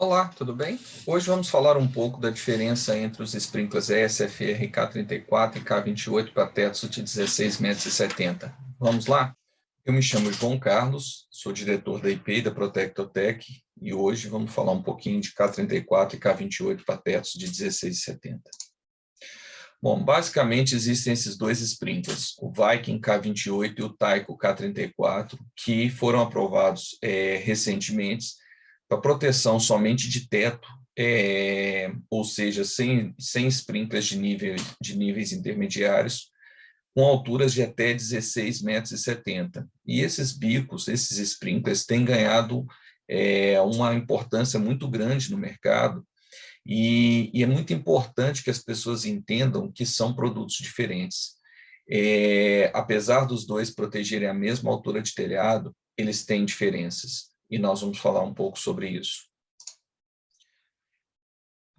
Olá, tudo bem? Hoje vamos falar um pouco da diferença entre os sprinklers ESFR K34 e K28 para tetos de 16,70 metros. Vamos lá? Eu me chamo João Carlos, sou diretor da IP da Protectotec e hoje vamos falar um pouquinho de K34 e K28 para tetos de 16,70. Bom, basicamente existem esses dois sprinklers, o Viking K28 e o Tyco K34, que foram aprovados recentemente para proteção somente de teto, ou seja, sem sprinklers de níveis intermediários, com alturas de até 16,70 metros. E esses bicos, esses sprinklers, têm ganhado uma importância muito grande no mercado, e é muito importante que as pessoas entendam que são produtos diferentes. Apesar dos dois protegerem a mesma altura de telhado, eles têm diferenças, e nós vamos falar um pouco sobre isso.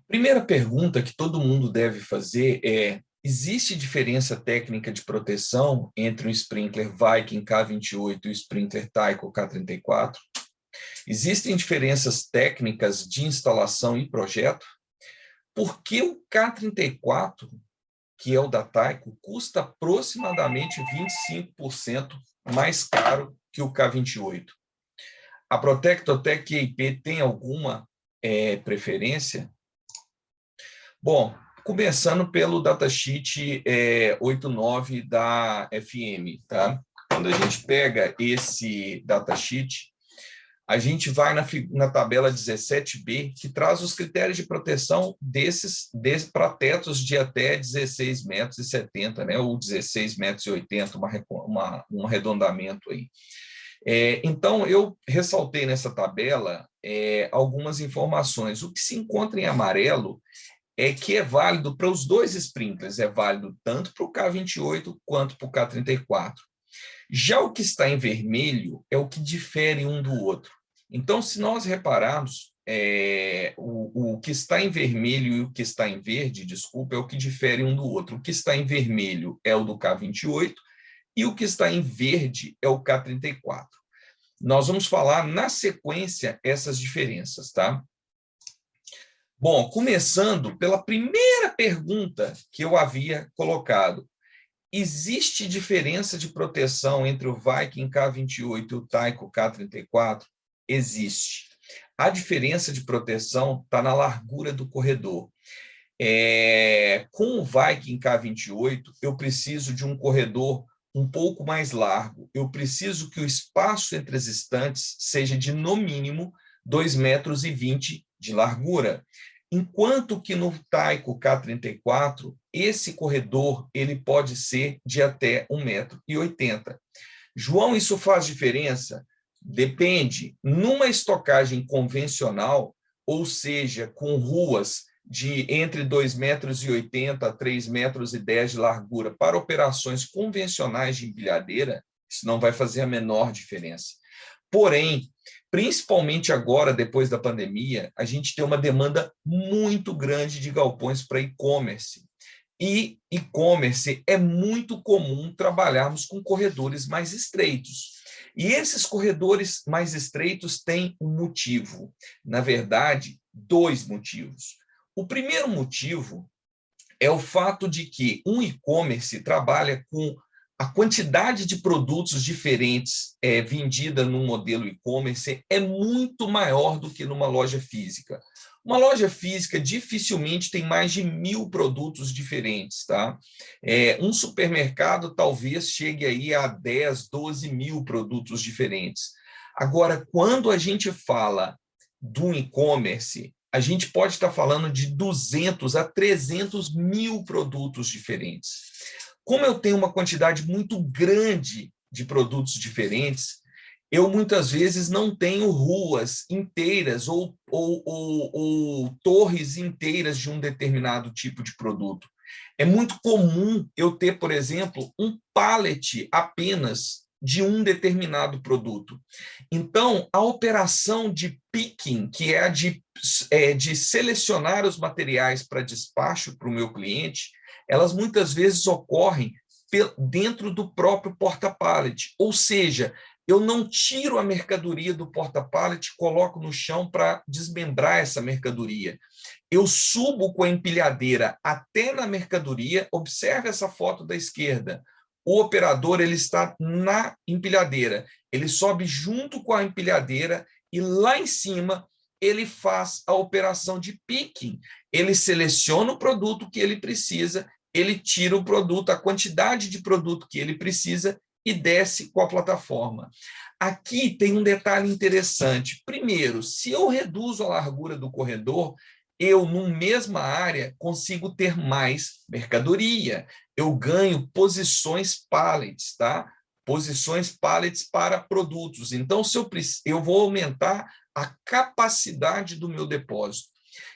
Primeira pergunta que todo mundo deve fazer é: existe diferença técnica de proteção entre o sprinkler Viking K28 e o sprinkler Tyco K34? Existem diferenças técnicas de instalação e projeto? Por que o K34, que é o da Tyco, custa aproximadamente 25% mais caro que o K28? A Protectotec e a IP tem alguma preferência? Bom, começando pelo datasheet 89 da FM, tá? Quando a gente pega esse datasheet, a gente vai na tabela 17B, que traz os critérios de proteção desses para tetos de até 16,70 metros, né, ou 16,80 metros, um arredondamento aí. Então, eu ressaltei nessa tabela algumas informações. O que se encontra em amarelo é que é válido para os dois sprinklers, é válido tanto para o K28 quanto para o K34. Já o que está em vermelho é o que difere um do outro. Então, se nós repararmos, o que está em vermelho e o que está em verde, desculpa, é o que difere um do outro. O que está em vermelho é o do K28 e o que está em verde é o K34. Nós vamos falar na sequência essas diferenças, tá? Bom, começando pela primeira pergunta que eu havia colocado. Existe diferença de proteção entre o Viking K28 e o Tyco K34? Existe. A diferença de proteção está na largura do corredor. Com o Viking K28, eu preciso de um corredor um pouco mais largo. Eu preciso que o espaço entre as estantes seja de, no mínimo, 2,20 metros de largura. Enquanto que no Tyco K34, esse corredor ele pode ser de até 1,80 metro. João, isso faz diferença? Depende. Numa estocagem convencional, ou seja, com ruas de entre 2,80 metros a 3,10 metros de largura para operações convencionais de empilhadeira, isso não vai fazer a menor diferença. Porém, principalmente agora, depois da pandemia, a gente tem uma demanda muito grande de galpões para e-commerce. E e-commerce é muito comum trabalharmos com corredores mais estreitos. E esses corredores mais estreitos têm um motivo. Na verdade, dois motivos. O primeiro motivo é o fato de que um e-commerce trabalha com a quantidade de produtos diferentes vendida num modelo e-commerce é muito maior do que numa loja física. Uma loja física dificilmente tem mais de 1.000 produtos diferentes, tá? Um supermercado talvez chegue aí a 10, 12 mil produtos diferentes. Agora, quando a gente fala do e-commerce, a gente pode estar falando de 200 a 300 mil produtos diferentes. Como eu tenho uma quantidade muito grande de produtos diferentes, eu muitas vezes não tenho ruas inteiras ou torres inteiras de um determinado tipo de produto. É muito comum eu ter, por exemplo, um pallet apenas de um determinado produto. Então, a operação de picking, que é a de selecionar os materiais para despacho para o meu cliente, elas muitas vezes ocorrem dentro do próprio porta-pallet, ou seja, eu não tiro a mercadoria do porta-pallet e coloco no chão para desmembrar essa mercadoria. Eu subo com a empilhadeira até na mercadoria. Observe essa foto da esquerda. O operador ele está na empilhadeira. Ele sobe junto com a empilhadeira e lá em cima ele faz a operação de picking. Ele seleciona o produto que ele precisa, ele tira o produto, a quantidade de produto que ele precisa e desce com a plataforma. Aqui tem um detalhe interessante. Primeiro, se eu reduzo a largura do corredor, eu, numa mesma área, consigo ter mais mercadoria. Eu ganho posições pallets, tá? Posições pallets para produtos. Então, se eu vou aumentar a capacidade do meu depósito.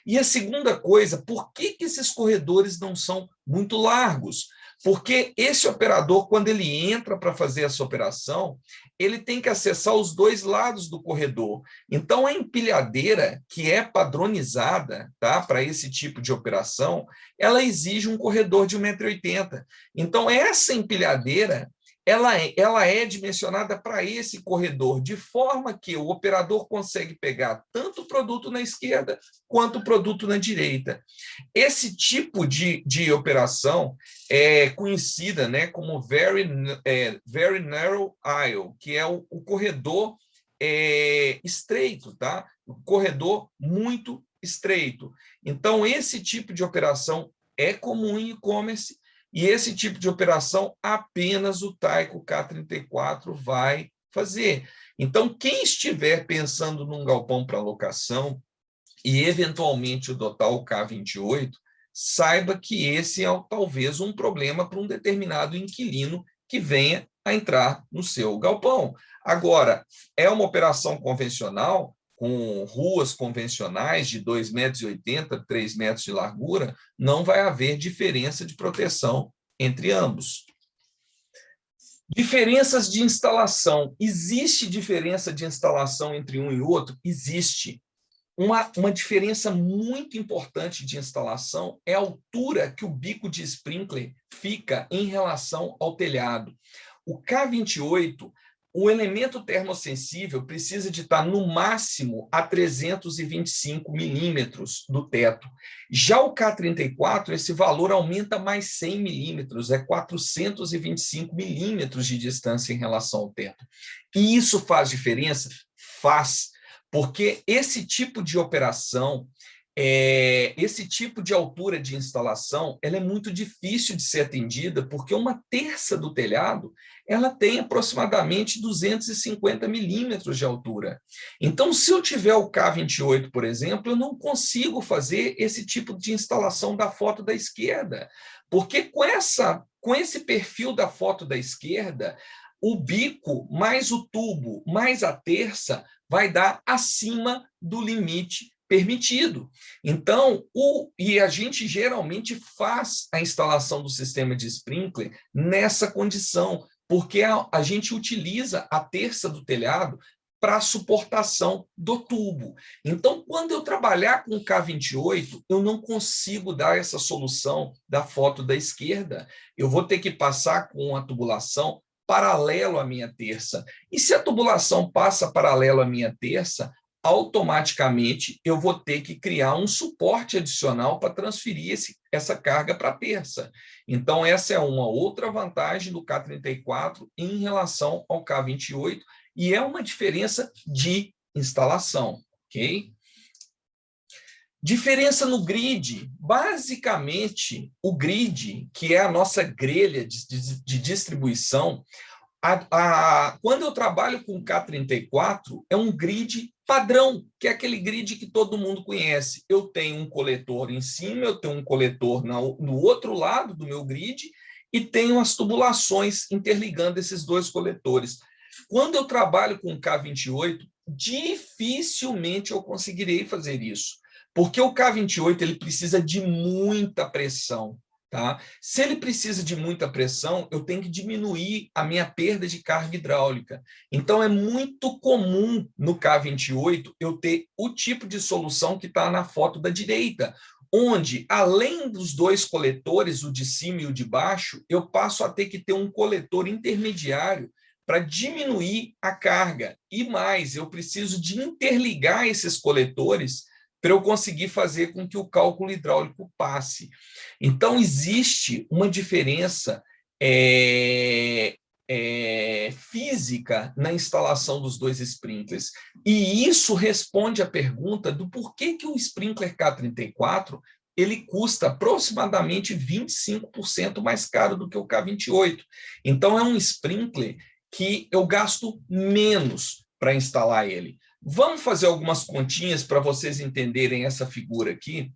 E a segunda coisa, por que esses corredores não são muito largos? Porque esse operador, quando ele entra para fazer essa operação, ele tem que acessar os dois lados do corredor. Então, a empilhadeira, que é padronizada, tá, para esse tipo de operação, ela exige um corredor de 1,80 m. Então, essa empilhadeira, ela é dimensionada para esse corredor, de forma que o operador consegue pegar tanto o produto na esquerda quanto o produto na direita. Esse tipo de operação é conhecida, né, como very narrow aisle, que é o corredor estreito, tá? O corredor muito estreito. Então, esse tipo de operação é comum em e-commerce, e esse tipo de operação apenas o Tyco K34 vai fazer. Então, quem estiver pensando num galpão para locação e, eventualmente, adotar o K28, saiba que esse é talvez um problema para um determinado inquilino que venha a entrar no seu galpão. Agora, é uma operação convencional, com ruas convencionais de 2,80 m, 3 metros de largura, não vai haver diferença de proteção entre ambos. Diferenças de instalação. Existe diferença de instalação entre um e outro? Existe. Uma diferença muito importante de instalação é a altura que o bico de sprinkler fica em relação ao telhado. O K28, o elemento termossensível precisa de estar no máximo a 325 milímetros do teto. Já o K34, esse valor aumenta mais 100 milímetros, é 425 milímetros de distância em relação ao teto. E isso faz diferença? Faz. Porque esse tipo de operação, esse tipo de altura de instalação, ela é muito difícil de ser atendida, porque uma terça do telhado ela tem aproximadamente 250 milímetros de altura. Então, se eu tiver o K28, por exemplo, eu não consigo fazer esse tipo de instalação da foto da esquerda, porque com esse perfil da foto da esquerda, o bico mais o tubo mais a terça vai dar acima do limite permitido. Então, a gente geralmente faz a instalação do sistema de sprinkler nessa condição, porque a gente utiliza a terça do telhado para a suportação do tubo. Então, quando eu trabalhar com o K28, eu não consigo dar essa solução da foto da esquerda. Eu vou ter que passar com a tubulação paralelo à minha terça. E se a tubulação passa paralelo à minha terça, automaticamente eu vou ter que criar um suporte adicional para transferir essa carga para a terça. Então, essa é uma outra vantagem do K34 em relação ao K28, e é uma diferença de instalação, ok? Diferença no grid. Basicamente, o grid, que é a nossa grelha de distribuição, quando eu trabalho com K34, é um grid padrão, que é aquele grid que todo mundo conhece. Eu tenho um coletor em cima, eu tenho um coletor no outro lado do meu grid e tenho as tubulações interligando esses dois coletores. Quando eu trabalho com K28, dificilmente eu conseguirei fazer isso, porque o K28 ele precisa de muita pressão. Tá? Se ele precisa de muita pressão, eu tenho que diminuir a minha perda de carga hidráulica. Então, é muito comum no K28 eu ter o tipo de solução que está na foto da direita, onde, além dos dois coletores, o de cima e o de baixo, eu passo a ter que ter um coletor intermediário para diminuir a carga. E mais, eu preciso de interligar esses coletores para eu conseguir fazer com que o cálculo hidráulico passe. Então, existe uma diferença física na instalação dos dois sprinklers. E isso responde à pergunta do porquê que o sprinkler K34 ele custa aproximadamente 25% mais caro do que o K28. Então, é um sprinkler que eu gasto menos para instalar ele. Vamos fazer algumas continhas para vocês entenderem essa figura aqui.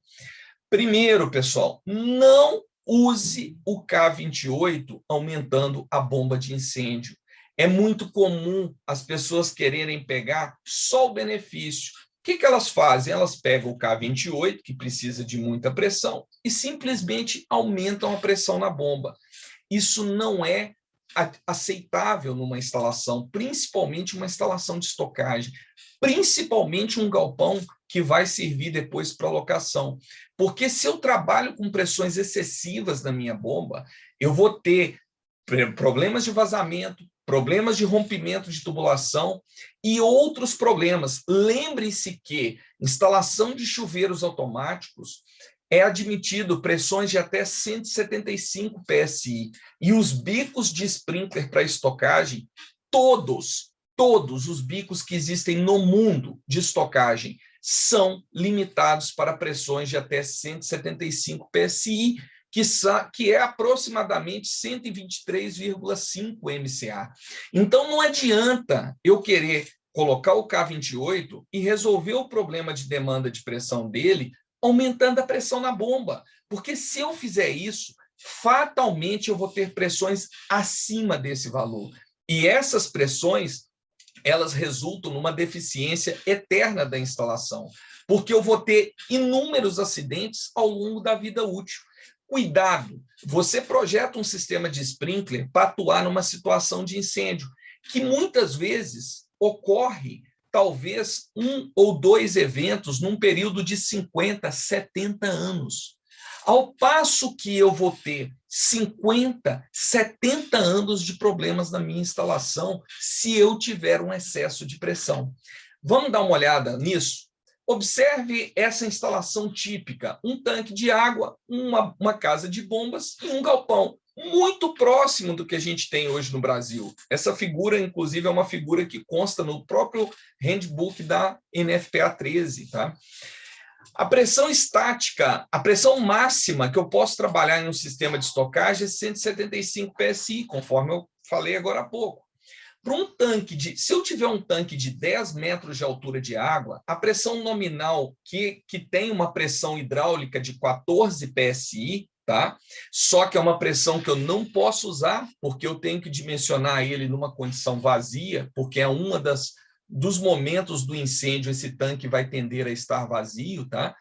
Primeiro, pessoal, não use o K28 aumentando a bomba de incêndio. É muito comum as pessoas quererem pegar só o benefício. O que elas fazem? Elas pegam o K28, que precisa de muita pressão, e simplesmente aumentam a pressão na bomba. Isso não é aceitável numa instalação, principalmente uma instalação de estocagem, principalmente um galpão que vai servir depois para locação. Porque se eu trabalho com pressões excessivas na minha bomba, eu vou ter problemas de vazamento, problemas de rompimento de tubulação e outros problemas. Lembre-se que instalação de chuveiros automáticos é admitido pressões de até 175 PSI. E os bicos de sprinkler para estocagem, todos os bicos que existem no mundo de estocagem são limitados para pressões de até 175 PSI, que é aproximadamente 123,5 MCA. Então, não adianta eu querer colocar o K28 e resolver o problema de demanda de pressão dele aumentando a pressão na bomba, porque se eu fizer isso, fatalmente eu vou ter pressões acima desse valor. E essas pressões, elas resultam numa deficiência eterna da instalação, porque eu vou ter inúmeros acidentes ao longo da vida útil. Cuidado, você projeta um sistema de sprinkler para atuar numa situação de incêndio, que muitas vezes ocorre talvez 1 ou 2 eventos num período de 50, 70 anos. Ao passo que eu vou ter 50, 70 anos de problemas na minha instalação se eu tiver um excesso de pressão. Vamos dar uma olhada nisso? Observe essa instalação típica, um tanque de água, uma casa de bombas e um galpão, muito próximo do que a gente tem hoje no Brasil. Essa figura, inclusive, é uma figura que consta no próprio handbook da NFPA 13, tá? A pressão estática, a pressão máxima que eu posso trabalhar em um sistema de estocagem é 175 PSI, conforme eu falei agora há pouco. Para um tanque se eu tiver um tanque de 10 metros de altura de água, a pressão nominal que tem uma pressão hidráulica de 14 PSI, tá? Só que é uma pressão que eu não posso usar, porque eu tenho que dimensionar ele numa condição vazia, porque é uma dos momentos do incêndio, esse tanque vai tender a estar vazio, tá?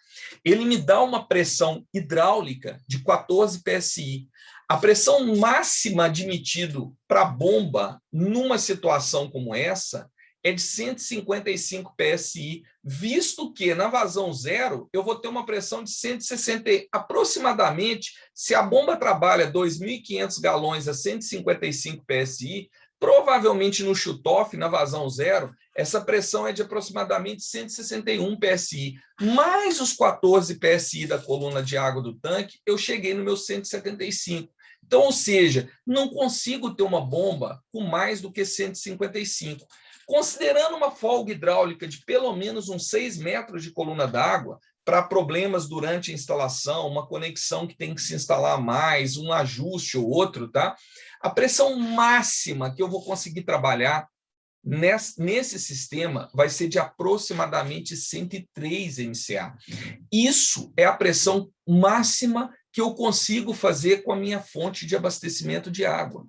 Ele me dá uma pressão hidráulica de 14 PSI. A pressão máxima admitida para a bomba, numa situação como essa, é de 155 PSI, visto que na vazão zero eu vou ter uma pressão de 160, aproximadamente, se a bomba trabalha 2.500 galões a 155 PSI, provavelmente no shutoff, na vazão zero, essa pressão é de aproximadamente 161 PSI. Mais os 14 PSI da coluna de água do tanque, eu cheguei no meu 175. Então, ou seja, não consigo ter uma bomba com mais do que 155. Considerando uma folga hidráulica de pelo menos uns 6 metros de coluna d'água, para problemas durante a instalação, uma conexão que tem que se instalar mais, um ajuste ou outro, tá? A pressão máxima que eu vou conseguir trabalhar nesse sistema vai ser de aproximadamente 103 MCA. Isso é a pressão máxima que eu consigo fazer com a minha fonte de abastecimento de água.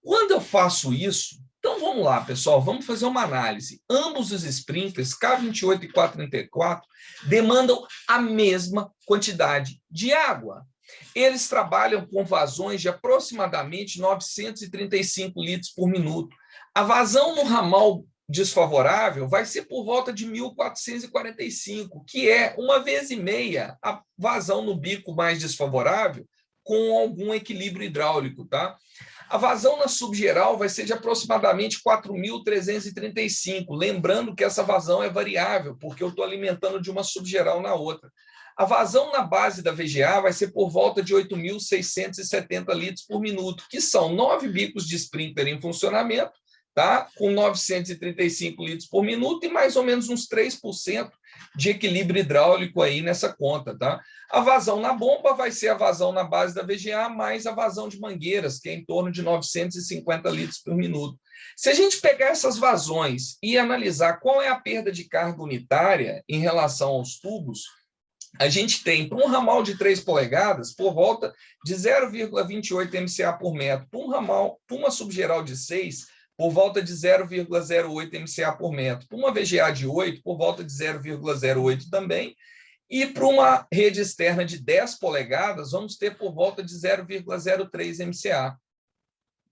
Quando eu faço isso, então vamos lá, pessoal, vamos fazer uma análise. Ambos os sprinklers, K28 e K34, demandam a mesma quantidade de água. Eles trabalham com vazões de aproximadamente 935 litros por minuto. A vazão no ramal desfavorável vai ser por volta de 1.445, que é 1,5 a vazão no bico mais desfavorável, com algum equilíbrio hidráulico, tá? A vazão na subgeral vai ser de aproximadamente 4.335, lembrando que essa vazão é variável, porque eu estou alimentando de uma subgeral na outra. A vazão na base da VGA vai ser por volta de 8.670 litros por minuto, que são 9 bicos de sprinkler em funcionamento, tá? Com 935 litros por minuto e mais ou menos uns 3% de equilíbrio hidráulico aí nessa conta, tá? A vazão na bomba vai ser a vazão na base da VGA mais a vazão de mangueiras, que é em torno de 950 litros por minuto. Se a gente pegar essas vazões e analisar qual é a perda de carga unitária em relação aos tubos, a gente tem, para um ramal de 3 polegadas, por volta de 0,28 MCA por metro. Para um ramal, para uma subgeral de 6, por volta de 0,08 MCA por metro. Para uma VGA de 8, por volta de 0,08 também. E para uma rede externa de 10 polegadas, vamos ter por volta de 0,03 MCA.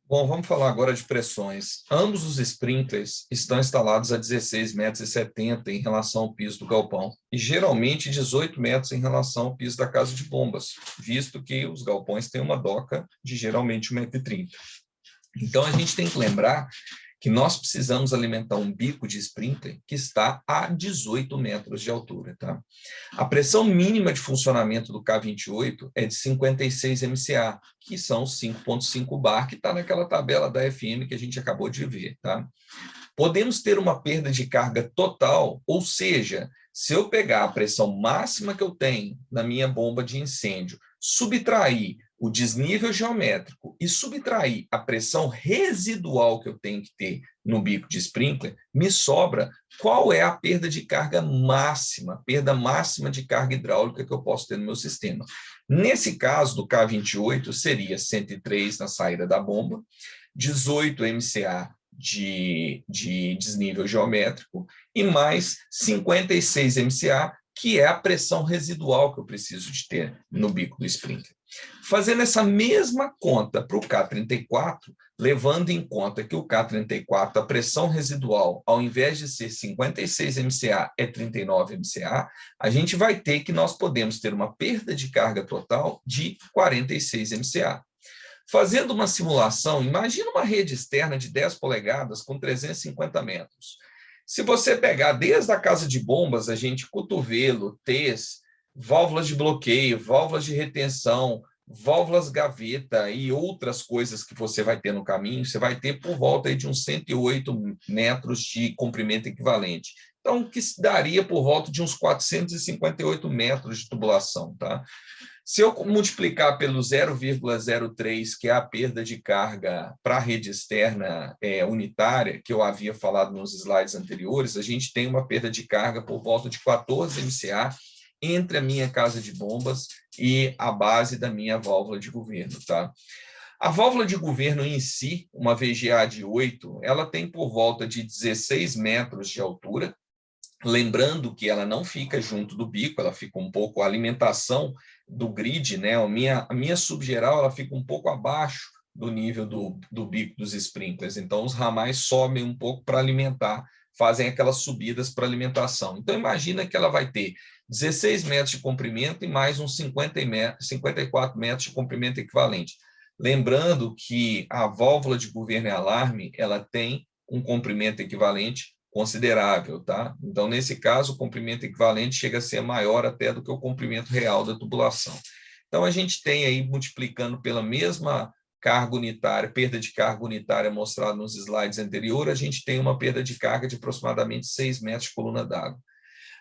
Bom, vamos falar agora de pressões. Ambos os sprinklers estão instalados a 16,70 metros em relação ao piso do galpão e geralmente 18 metros em relação ao piso da casa de bombas, visto que os galpões têm uma doca de geralmente 1,30 m. Então, a gente tem que lembrar que nós precisamos alimentar um bico de sprinkler que está a 18 metros de altura. Tá? A pressão mínima de funcionamento do K28 é de 56 MCA, que são 5,5 bar, que está naquela tabela da FM que a gente acabou de ver. Tá? Podemos ter uma perda de carga total, ou seja, se eu pegar a pressão máxima que eu tenho na minha bomba de incêndio, subtrair o desnível geométrico e subtrair a pressão residual que eu tenho que ter no bico de sprinkler, me sobra qual é a perda de carga máxima, perda máxima de carga hidráulica que eu posso ter no meu sistema. Nesse caso do K28, seria 103 na saída da bomba, 18 MCA de desnível geométrico e mais 56 MCA, que é a pressão residual que eu preciso de ter no bico do sprinkler. Fazendo essa mesma conta para o K34, levando em conta que o K34, a pressão residual, ao invés de ser 56 MCA, é 39 MCA, a gente vai ter que nós podemos ter uma perda de carga total de 46 MCA. Fazendo uma simulação, imagina uma rede externa de 10 polegadas com 350 metros. Se você pegar desde a casa de bombas, a gente cotovelo, T's, válvulas de bloqueio, válvulas de retenção, válvulas gaveta e outras coisas que você vai ter no caminho, você vai ter por volta de uns 108 metros de comprimento equivalente. Então, que daria por volta de uns 458 metros de tubulação, tá? Se eu multiplicar pelo 0,03, que é a perda de carga para a rede externa unitária, que eu havia falado nos slides anteriores, a gente tem uma perda de carga por volta de 14 MCA entre a minha casa de bombas e a base da minha válvula de governo. Tá? A válvula de governo em si, uma VGA de 8, ela tem por volta de 16 metros de altura, lembrando que ela não fica junto do bico, ela fica um pouco, a alimentação do grid, né? A minha subgeral, ela fica um pouco abaixo do nível do bico dos sprinklers, então os ramais sobem um pouco para alimentar, fazem aquelas subidas para alimentação. Então imagina que ela vai ter 16 metros de comprimento e mais uns 54 metros de comprimento equivalente. Lembrando que a válvula de governo e alarme, ela tem um comprimento equivalente considerável, tá? Então, nesse caso, o comprimento equivalente chega a ser maior até do que o comprimento real da tubulação. Então, a gente tem aí, multiplicando pela mesma carga unitária, perda de carga unitária mostrada nos slides anteriores, a gente tem uma perda de carga de aproximadamente 6 metros de coluna d'água.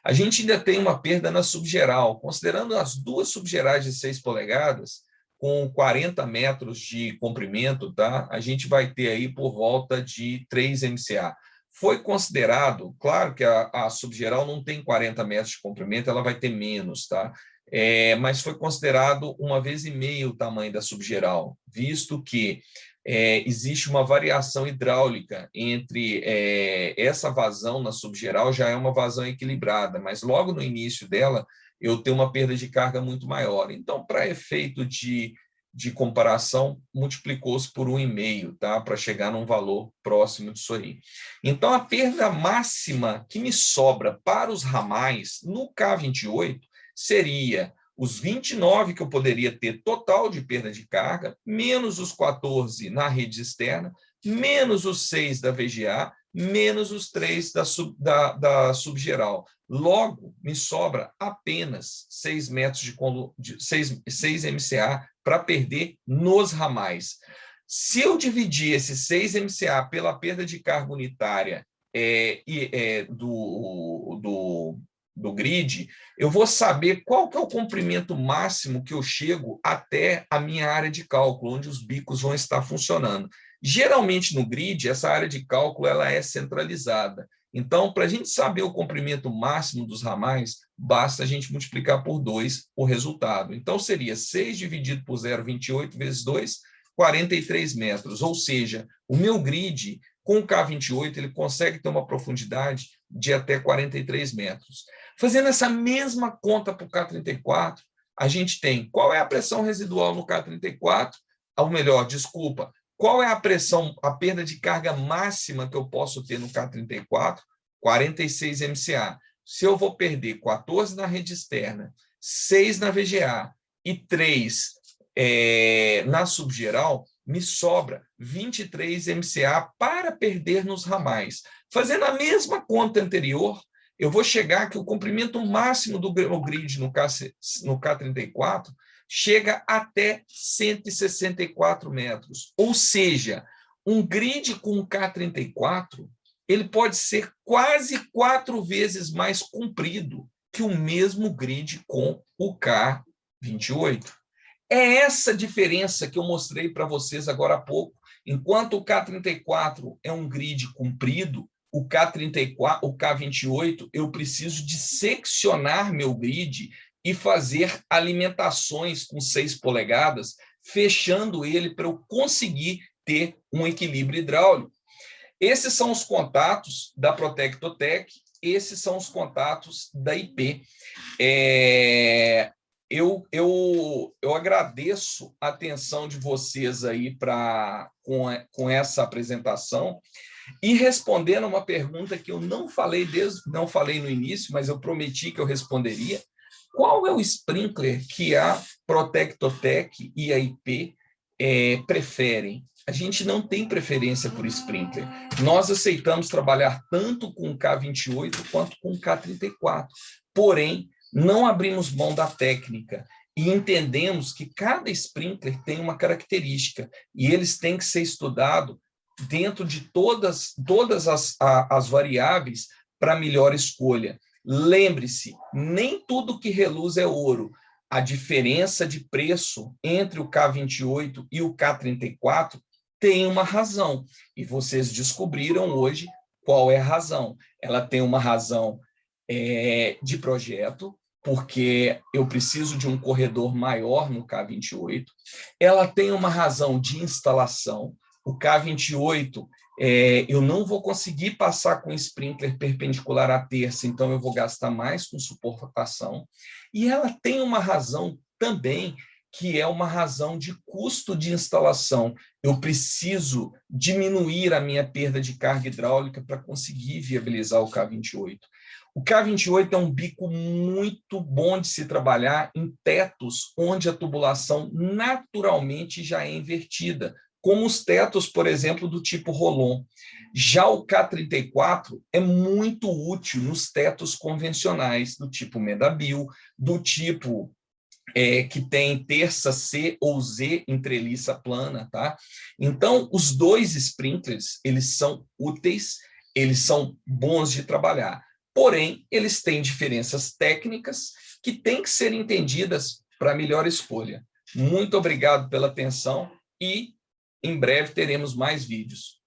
A gente ainda tem uma perda na subgeral, considerando as duas subgerais de 6 polegadas, com 40 metros de comprimento, tá? A gente vai ter aí por volta de 3 MCA. Foi considerado, claro que a subgeral não tem 40 metros de comprimento, ela vai ter menos, tá? Mas foi considerado 1,5 vezes o tamanho da subgeral, visto que existe uma variação hidráulica entre essa vazão na subgeral, já é uma vazão equilibrada, mas logo no início dela eu tenho uma perda de carga muito maior. Então, para efeito de comparação, multiplicou-se por 1,5, tá? Para chegar num valor próximo disso aí. Então, a perda máxima que me sobra para os ramais no K28 seria os 29 que eu poderia ter total de perda de carga, menos os 14 na rede externa, menos os 6 da VGA, menos os 3 da subgeral. Logo, me sobra apenas 6 metros de 6 MCA para perder nos ramais. Se eu dividir esses 6 MCA pela perda de carga unitária do grid, eu vou saber qual que é o comprimento máximo que eu chego até a minha área de cálculo, onde os bicos vão estar funcionando. Geralmente, no grid, essa área de cálculo ela é centralizada. Então, para a gente saber o comprimento máximo dos ramais, basta a gente multiplicar por 2 o resultado. Então, seria 6 dividido por 0,28 vezes 2, 43 metros. Ou seja, o meu grid, com o K28, ele consegue ter uma profundidade de até 43 metros. Fazendo essa mesma conta para o K34, a gente tem qual é a pressão residual no K34, ou melhor, desculpa, qual é a pressão, a perda de carga máxima que eu posso ter no K34? 46 MCA. Se eu vou perder 14 na rede externa, 6 na VGA e 3 na subgeral, me sobra 23 MCA para perder nos ramais. Fazendo a mesma conta anterior, eu vou chegar que o comprimento máximo do grid no K34 chega até 164 metros. Ou seja, um grid com K34, ele pode ser quase 4 vezes mais comprido que o mesmo grid com o K28. É essa diferença que eu mostrei para vocês agora há pouco. Enquanto o K34 é um grid comprido, o K28, eu preciso de seccionar meu grid e fazer alimentações com 6 polegadas, fechando ele para eu conseguir ter um equilíbrio hidráulico. Esses são os contatos da Protectotec, esses são os contatos da IP. Eu agradeço a atenção de vocês aí com essa apresentação e respondendo uma pergunta que eu não falei no início, mas eu prometi que eu responderia. Qual é o sprinkler que a Protectotec e a IP preferem? A gente não tem preferência por sprinkler. Nós aceitamos trabalhar tanto com o K28 quanto com o K34. Porém, não abrimos mão da técnica e entendemos que cada sprinkler tem uma característica e eles têm que ser estudados dentro de todas as variáveis para melhor escolha. Lembre-se, nem tudo que reluz é ouro. A diferença de preço entre o K28 e o K34 tem uma razão, e vocês descobriram hoje qual é a razão. Ela tem uma razão de projeto, porque eu preciso de um corredor maior no K28. Ela tem uma razão de instalação. O K28, eu não vou conseguir passar com sprinkler perpendicular à terça, então eu vou gastar mais com suportação. E ela tem uma razão também, que é uma razão de custo de instalação. Eu preciso diminuir a minha perda de carga hidráulica para conseguir viabilizar o K28. O K28 é um bico muito bom de se trabalhar em tetos onde a tubulação naturalmente já é invertida, como os tetos, por exemplo, do tipo Rolon. Já o K34 é muito útil nos tetos convencionais, do tipo Medabil, do tipo que tem terça C ou Z em treliça plana, tá? Então, os dois sprinklers, eles são úteis, eles são bons de trabalhar, porém, eles têm diferenças técnicas que têm que ser entendidas para melhor escolha. Muito obrigado pela atenção e em breve teremos mais vídeos.